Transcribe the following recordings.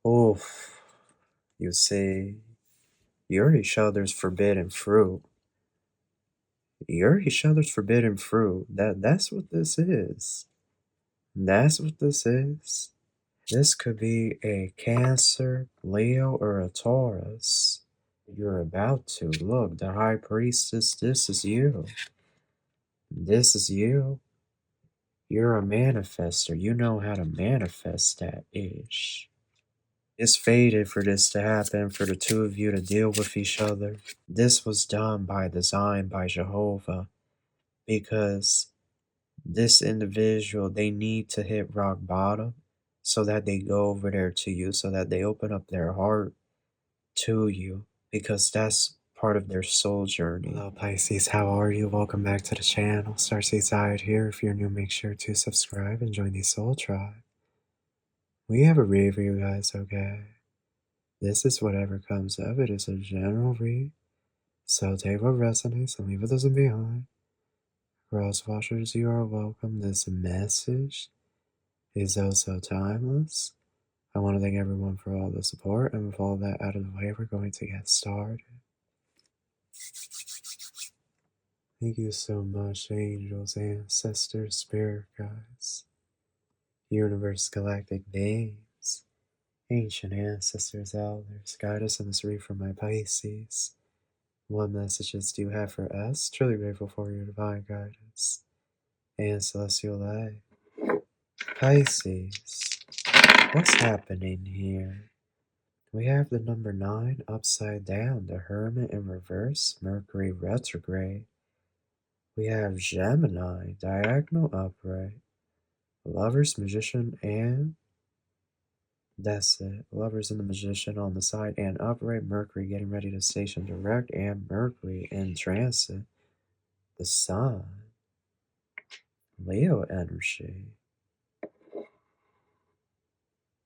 Oof. You see, you're each other's forbidden fruit. You're each other's forbidden fruit. That's what this is. That's what this is. This could be a Cancer, Leo, or a Taurus. You're about to. Look, the High Priestess, this is you. This is you. You're a manifester. You know how to manifest that ish. It's fated for this to happen, for the two of you to deal with each other. This was done by design by Jehovah, because this individual, they need to hit rock bottom so that they go over there to you, so that they open up their heart to you, because that's part of their soul journey. Hello Pisces, how are you? Welcome back to the channel. Starseed here. If you're new, make sure to subscribe and join the soul tribe. We have a read for you guys, okay? This is whatever comes of it. It's a general read, so take what resonates and leave what doesn't behind. Cross watchers, you are welcome. This message is also timeless. I want to thank everyone for all the support, and with all that out of the way, we're going to get started. Thank you so much, angels, ancestors, spirit guides, universe, galactic beings, ancient ancestors, elders. Guide us in this read for my Pisces. What messages do you have for us? Truly grateful for your divine guidance and celestial light. Pisces, what's happening here? We have the number 9 upside down, the Hermit in reverse, Mercury retrograde. We have Gemini, diagonal upright, Lovers, Magician, and that's it. Lovers and the Magician on the side, and upright, Mercury getting ready to station direct, and Mercury in transit. The Sun, Leo energy.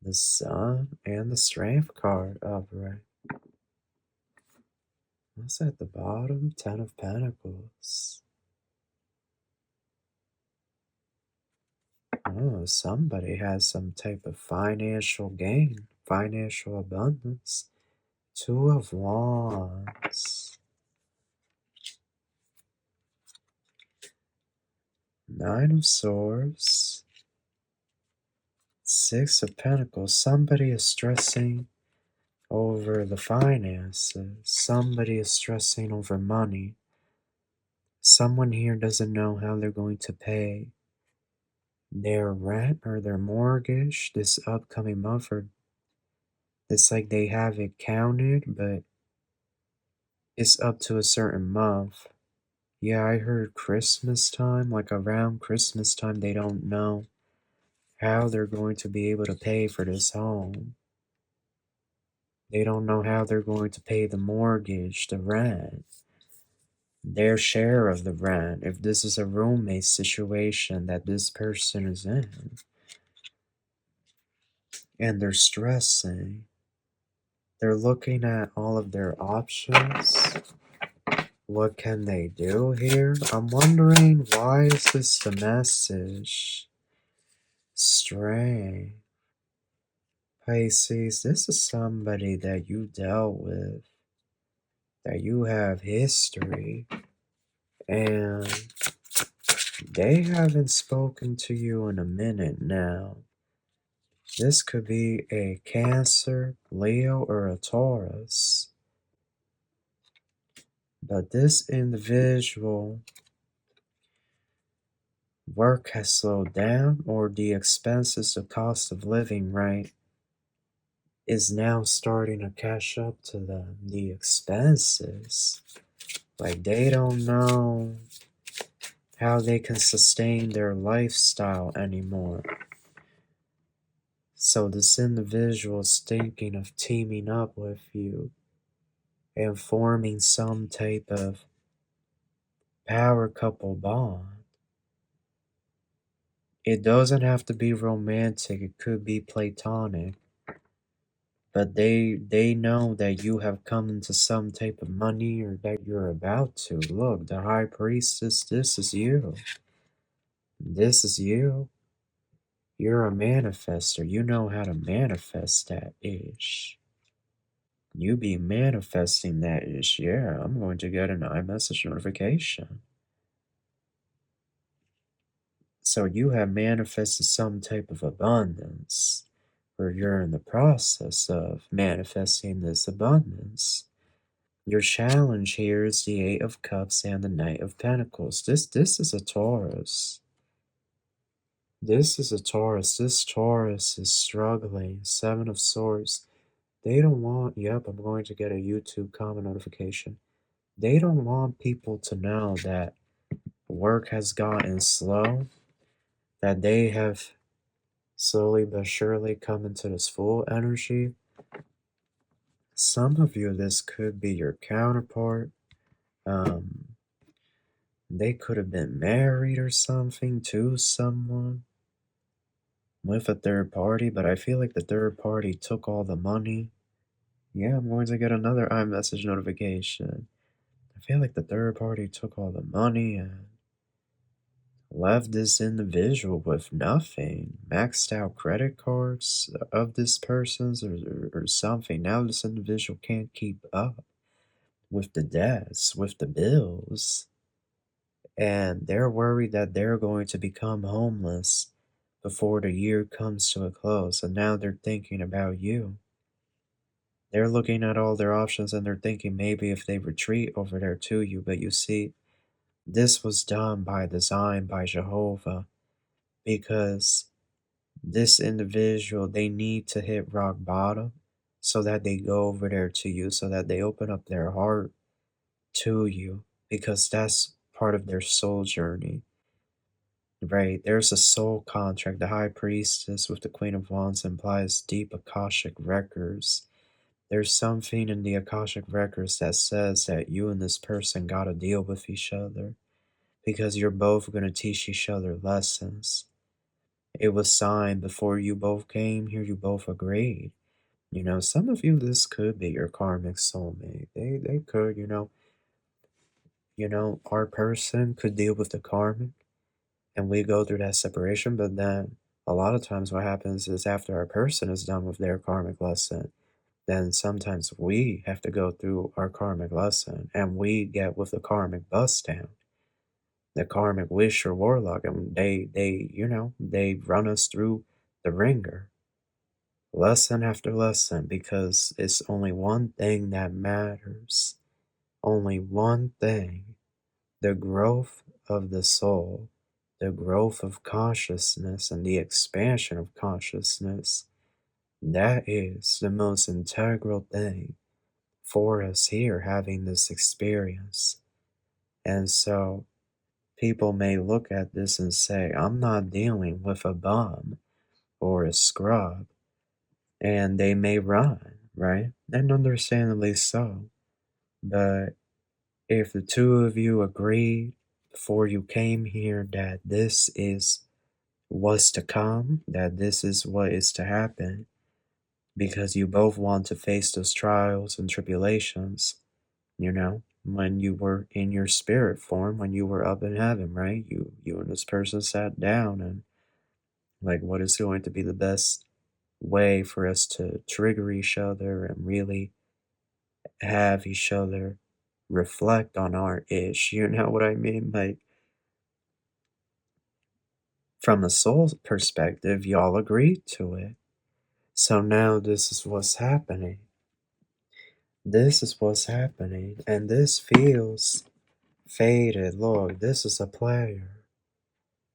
The Sun and the Strength card upright. What's at the bottom? 10 of Pentacles. Oh, somebody has some type of financial gain, financial abundance. 2 of Wands. 9 of Swords. 6 of Pentacles. Somebody is stressing over the finances. Somebody is stressing over money. Someone here doesn't know how they're going to pay their rent or their mortgage this upcoming month, or it's like they have it counted, but it's up to a certain month. Yeah, I heard Christmas time, like around Christmas time, they don't know how they're going to be able to pay for this home. They don't know how they're going to pay the mortgage, the rent, their share of the rent, if this is a roommate situation that this person is in. And they're stressing. They're looking at all of their options. What can they do here? I'm wondering, why is this the message? Strength. Pisces, this is somebody that you dealt with, that you have history, and they haven't spoken to you in a minute now. This could be a Cancer, Leo, or a Taurus. But this individual, work has slowed down, or the expenses, the cost of living, right, is now starting to catch up to them. The expenses, like they don't know how they can sustain their lifestyle anymore. So this individual is thinking of teaming up with you and forming some type of power couple bond. It doesn't have to be romantic, it could be platonic. But they know that you have come into some type of money, or that you're about to. Look, the High Priestess, this is you. This is you. You're a manifester. You know how to manifest that ish. You be manifesting that ish. Yeah, I'm going to get an iMessage notification. So you have manifested some type of abundance, or you're in the process of manifesting this abundance. Your challenge here is the Eight of Cups and the Knight of Pentacles. This is a Taurus. This is a Taurus. This Taurus is struggling. Seven of Swords. They don't want, yep, I'm going to get a YouTube comment notification. They don't want people to know that work has gotten slow, that they have slowly but surely come into this full energy. Some of you, this could be your counterpart. They could have been married or something to someone with a third party, but I feel like the third party took all the money. Yeah, I'm going to get another iMessage notification. I feel like the third party took all the money and left this individual with nothing. Maxed out credit cards of this person's or something. Now this individual can't keep up with the debts, with the bills. And they're worried that they're going to become homeless before the year comes to a close. And now they're thinking about you. They're looking at all their options and they're thinking maybe if they retreat over there to you. But you see, this was done by design by Jehovah, because this individual, they need to hit rock bottom so that they go over there to you, so that they open up their heart to you, because that's part of their soul journey. Right, there's a soul contract. The High Priestess with the Queen of Wands implies deep Akashic records. There's something in the Akashic records that says that you and this person gotta deal with each other, because you're both gonna teach each other lessons. It was signed before you both came here, you both agreed. You know, some of you, this could be your karmic soulmate. They could, our person could deal with the karmic and we go through that separation, but then a lot of times what happens is after our person is done with their karmic lesson, then sometimes we have to go through our karmic lesson and we get with the karmic bust down, the karmic wish or warlock, and they run us through the ringer, lesson after lesson, because it's only one thing that matters. Only one thing: the growth of the soul, the growth of consciousness, and the expansion of consciousness. That is the most integral thing for us here having this experience. And so people may look at this and say, I'm not dealing with a bum or a scrub, and they may run, right? And understandably so. But if the two of you agreed before you came here that this is what's to come, that this is what is to happen, because you both want to face those trials and tribulations, when you were in your spirit form, when you were up in heaven, right? You and this person sat down and like, what is going to be the best way for us to trigger each other and really have each other reflect on our ish, you know what I mean? Like, from a soul perspective, y'all agreed to it. So now this is what's happening. This is what's happening. And this feels faded. Look, this is a player.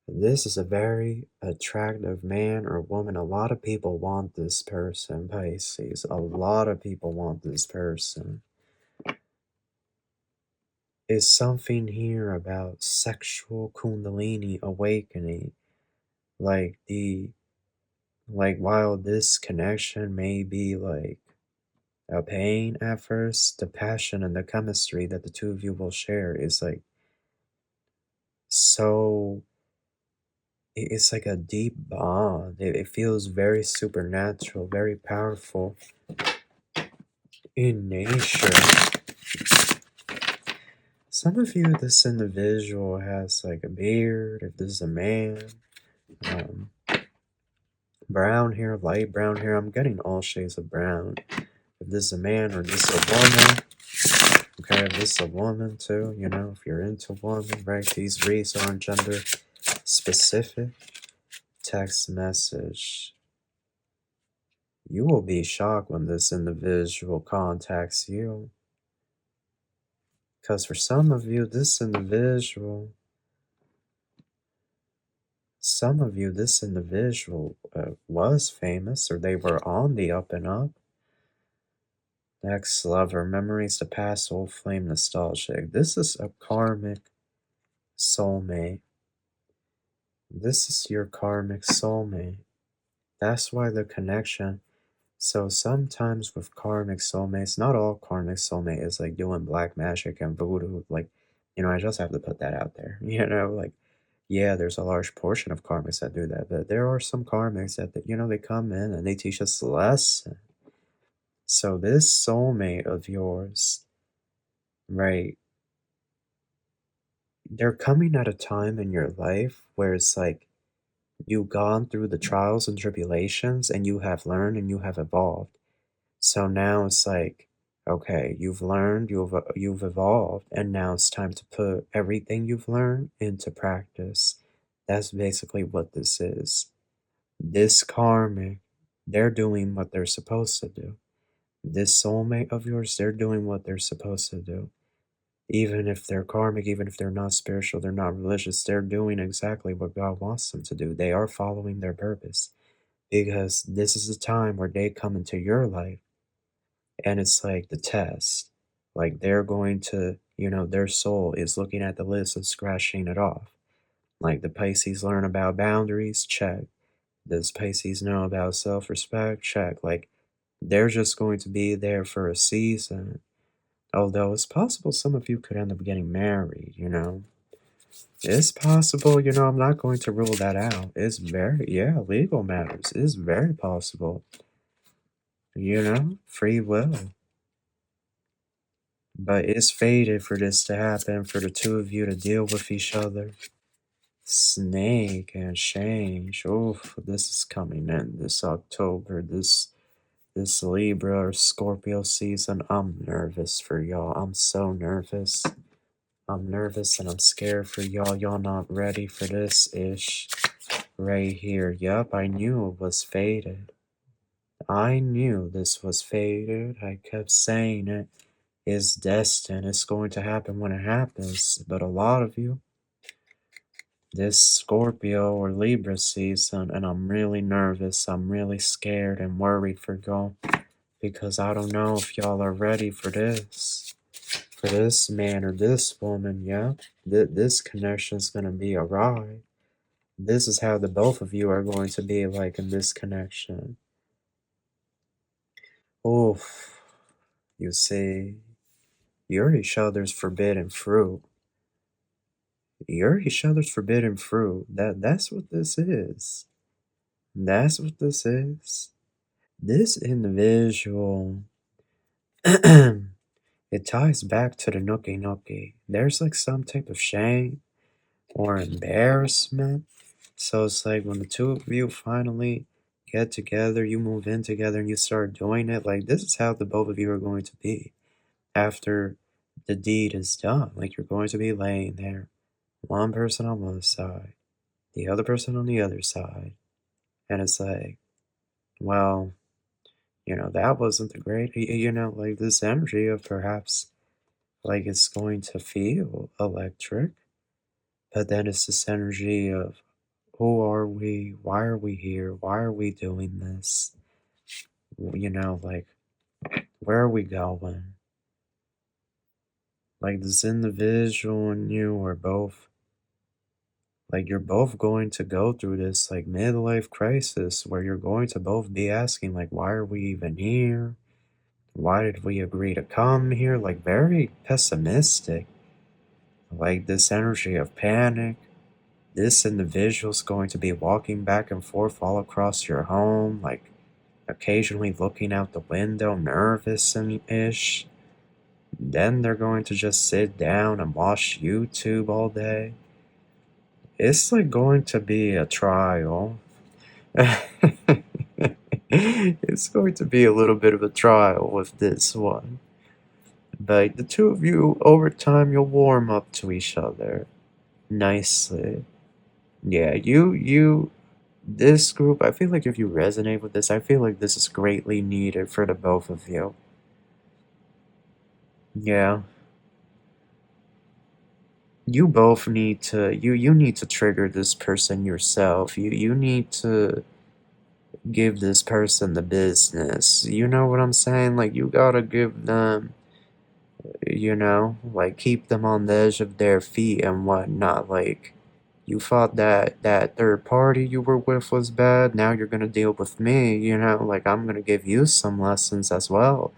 This is a very attractive man or woman. A lot of people want this person, Pisces. A lot of people want this person. Is something here about sexual kundalini awakening. Like while this connection may be like a pain at first, the passion and the chemistry that the two of you will share is like so, it's like a deep bond. It feels very supernatural, very powerful in nature. Some of you, this individual has like a beard, if this is a man. Brown hair, light brown hair. I'm getting all shades of brown. If this is a man or this is a woman. Okay, if this is a woman too, you know, if you're into woman, right? These reads aren't gender specific. Text message. You will be shocked when this individual contacts you. Because for some of you, this individual was famous, or they were on the up and up. Ex-lover, memories, the past, old flame, nostalgic. This is a karmic soulmate. This is your karmic soulmate. That's why the connection. So sometimes with karmic soulmates, not all karmic soulmate is like doing black magic and voodoo. Like, you know, I just have to put that out there. You know, like, yeah, there's a large portion of karmics that do that, but there are some karmics that, you know, they come in and they teach us a lesson. So this soulmate of yours, right, they're coming at a time in your life where it's like you've gone through the trials and tribulations and you have learned and you have evolved. So now it's like, okay, you've learned, you've evolved, and now it's time to put everything you've learned into practice. That's basically what this is. This karmic, they're doing what they're supposed to do. This soulmate of yours, they're doing what they're supposed to do. Even if they're karmic, even if they're not spiritual, they're not religious, they're doing exactly what God wants them to do. They are following their purpose. Because this is the time where they come into your life and it's like the test. Like they're going to, you know, their soul is looking at the list and scratching it off. Like the Pisces learn about boundaries, check. Does Pisces know about self-respect? Check. Like they're just going to be there for a season. Although it's possible some of you could end up getting married, you know. It's possible, you know, I'm not going to rule that out. It's very, yeah, legal matters. It's very possible. You know, free will. But it's fated for this to happen, for the two of you to deal with each other. Snake and change. Oof, this is coming in this October, this Libra or Scorpio season. I'm nervous for y'all. I'm so nervous. I'm nervous and I'm scared for y'all. Y'all not ready for this ish right here. Yup, I knew it was fated. I knew this was fated. I kept saying it. Is destined. It's going to happen when it happens. But a lot of you, this Scorpio or Libra season, and I'm really nervous. I'm really scared and worried for y'all because I don't know if y'all are ready for this. For this man or this woman, yeah. This connection is going to be a ride. This is how the both of you are going to be like in this connection. Oof. You see, you're each other's forbidden fruit. You're each other's forbidden fruit. That's what this is. That's what this is. This individual, it ties back to the nookie nookie. There's like some type of shame or embarrassment. So it's like when the two of you finally get together, you move in together and you start doing it, like this is how the both of you are going to be after the deed is done. Like you're going to be laying there, one person on one side, the other person on the other side. And it's like, well, you know, that wasn't the great, you know, like this energy of perhaps like it's going to feel electric, but then it's this energy of who are we? Why are we here? Why are we doing this? You know, like, where are we going? Like this individual and you are both, like you're both going to go through this like midlife crisis where you're going to both be asking like, why are we even here? Why did we agree to come here? Like very pessimistic. Like this energy of panic. This individual's going to be walking back and forth all across your home, like occasionally looking out the window, nervous and ish. Then they're going to just sit down and watch YouTube all day. It's like going to be a trial. It's going to be a little bit of a trial with this one. But the two of you, over time, you'll warm up to each other nicely. Yeah, this group, I feel like if you resonate with this, I feel like this is greatly needed for the both of you. Yeah. You both need to, you need to trigger this person yourself. You need to give this person the business. You know what I'm saying? Like, you gotta give them, like, keep them on the edge of their feet and whatnot. Like, you thought that third party you were with was bad, now you're gonna deal with me, like, I'm gonna give you some lessons as well.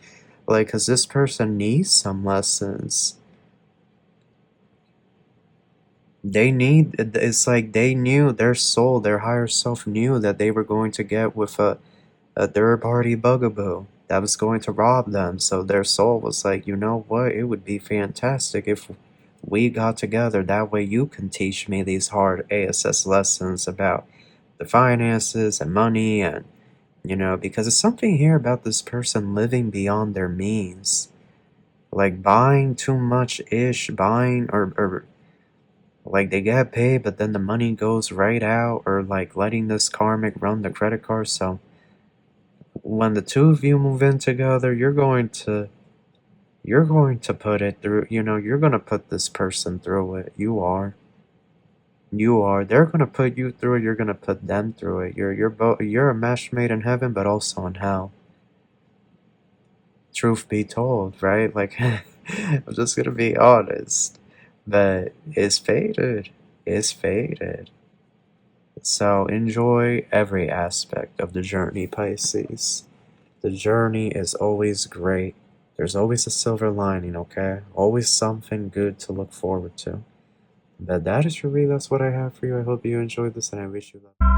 Like, 'cause this person needs some lessons. It's like they knew, their soul, their higher self knew that they were going to get with a third party bugaboo that was going to rob them. So their soul was like, you know what? It would be fantastic if we got together. That way you can teach me these hard ASS lessons about the finances and money and, because there's something here about this person living beyond their means. Like buying too much ish, buying or like they get paid, but then the money goes right out, or like letting this karmic run the credit card. So when the two of you move in together, you're going to put it through, you're going to put this person through it. You are. They're going to put you through it. You're going to put them through it. You're a match made in heaven, but also in hell. Truth be told, right? Like, I'm just going to be honest. But it's faded. It's faded. So enjoy every aspect of the journey, Pisces. The journey is always great. There's always a silver lining, okay? Always something good to look forward to. But that is for me. That's what I have for you. I hope you enjoyed this, and I wish you luck.